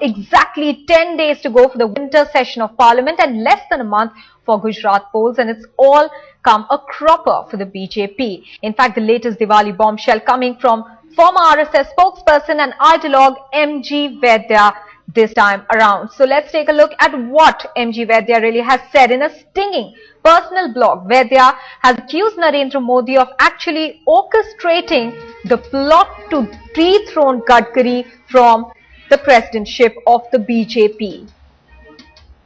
exactly 10 days to go for the winter session of Parliament and less than a month for Gujarat polls, and it's all come a cropper for the BJP. In fact, the latest Diwali bombshell coming from former RSS spokesperson and ideologue MG Vaidya this time around. So let's take a look at what MG Vaidya really has said. In a stinging personal blog, Vaidya has accused Narendra Modi of actually orchestrating the plot to dethrone Gadkari from the presidentship of the BJP.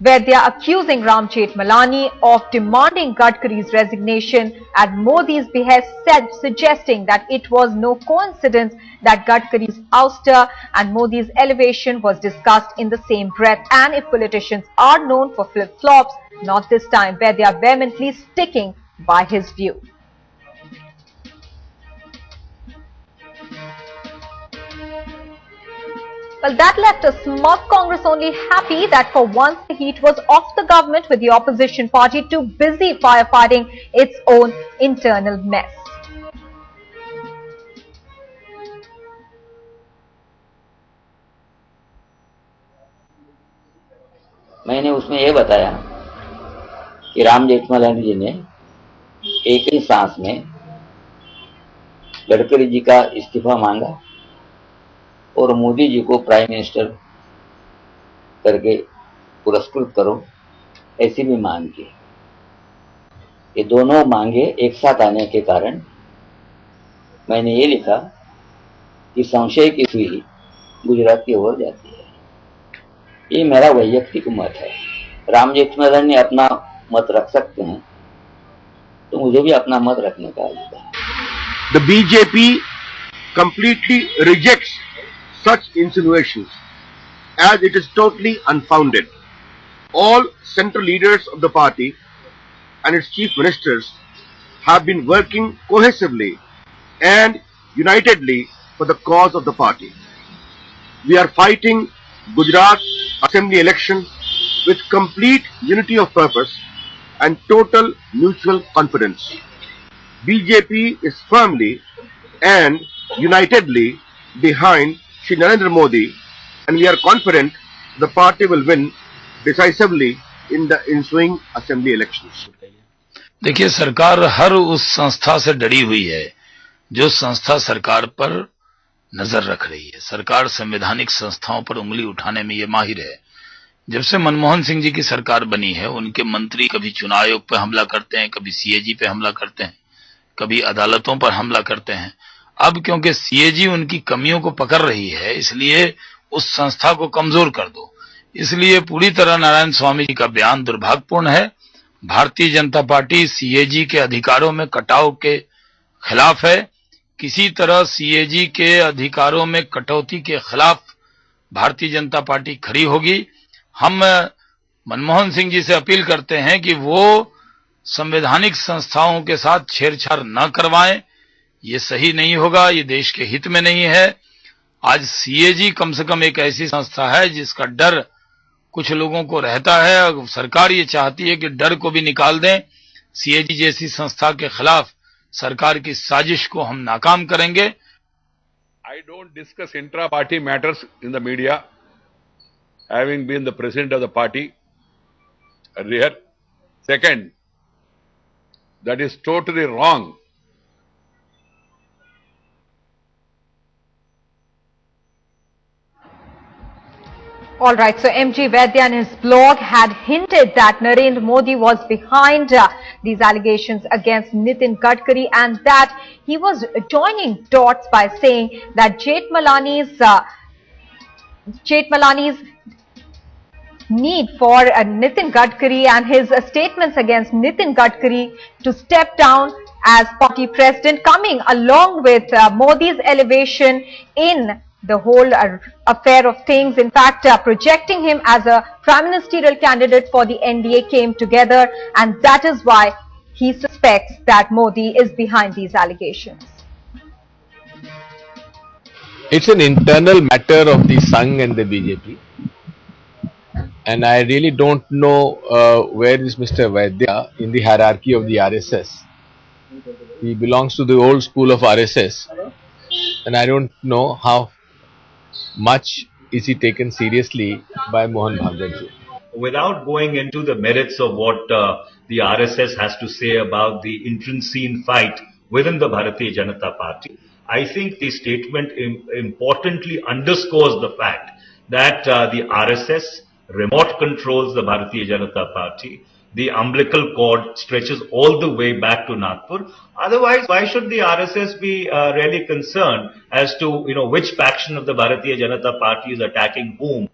Vaidya accusing Ram Jethmalani of demanding Gadkari's resignation at Modi's behest, suggesting that it was no coincidence that Gadkari's ouster and Modi's elevation was discussed in the same breath. And if politicians are known for flip-flops, not this time. Vaidya vehemently sticking by his view. Well, that left a smug Congress only happy that for once the heat was off the government, with the opposition party too busy firefighting its own internal mess. मैंने उसमें यह बताया कि राम जेठमलानी जी ने एक ही सांस में गडकरी जी का इस्तीफा मांगा और मोदी जी को प्राइम मिनिस्टर करके पुरस्कृत करो, ऐसी भी मांग की। ये दोनों मांगे एक साथ आने के कारण मैंने ये लिखा कि संशय की सुई गुजरात की ओर जाती है। ये मेरा वैयक्तिक मत है। राम जेठमलानी ने अपना मत रख सकते हैं, तो मुझे भी अपना मत रखने का अधिकार है। The BJP completely rejects such insinuations, as it is totally unfounded. All central leaders of the party and its chief ministers have been working cohesively and unitedly for the cause of the party. We are fighting Gujarat Assembly election with complete unity of purpose and total mutual confidence. BJP is firmly and unitedly behind Shri Narendra Modi, and we are confident the party will win decisively in the ensuing assembly elections. देखिए, सरकार हर उस संस्था से डरी हुई है जो संस्था सरकार पर नजर रख रही है। सरकार संवैधानिक संस्थाओं पर उंगली उठाने में ये माहिर है। जब से मनमोहन सिंह जी की सरकार बनी है, उनके मंत्री कभी चुनाव आयोग पर हमला करते हैं, कभी सीएजी पे हमला करते हैं, कभी अदालतों पर हमला करते हैं। अब क्योंकि सीएजी उनकी कमियों को पकड़ रही है, इसलिए उस संस्था को कमजोर कर दो। इसलिए पूरी तरह नारायण स्वामी जी का बयान दुर्भाग्यपूर्ण है। भारतीय जनता पार्टी सीएजी के अधिकारों में कटाव के खिलाफ है। किसी तरह सीएजी के अधिकारों में कटौती के खिलाफ भारतीय जनता पार्टी खड़ी होगी। हम मनमोहन सिंह जी से अपील करते हैं कि वो संवैधानिक संस्थाओं के साथ छेड़छाड़ न करवाएं। ये सही नहीं होगा, ये देश के हित में नहीं है। आज सीएजी कम से कम एक ऐसी संस्था है जिसका डर कुछ लोगों को रहता है। सरकार ये चाहती है कि डर को भी निकाल दें। सीएजी जैसी संस्था के खिलाफ सरकार की साजिश को हम नाकाम करेंगे। I don't discuss intra-party matters in the media, having been the president of the party earlier. Second, that is totally wrong. All right, so MG Vaidya in his blog had hinted that Narendra Modi was behind these allegations against Nitin Gadkari, and that he was joining dots by saying that Jethmalani's need for Nitin Gadkari and his statements against Nitin Gadkari to step down as party president, coming along with Modi's elevation in the whole affair of things. In fact, projecting him as a prime ministerial candidate for the NDA came together, and that is why he suspects that Modi is behind these allegations. It's an internal matter of the Sangh and the BJP, and I really don't know where is Mr. Vaidya in the hierarchy of the RSS. He belongs to the old school of RSS, and I don't know how much is he taken seriously by Mohan Bhagwat ji? Without going into the merits of what the RSS has to say about the internecine fight within the Bharatiya Janata Party, I think the statement importantly underscores the fact that the RSS remote controls the Bharatiya Janata Party. The umbilical cord stretches all the way back to Nagpur. Otherwise, why should the RSS be really concerned as to which faction of the Bharatiya Janata Party is attacking whom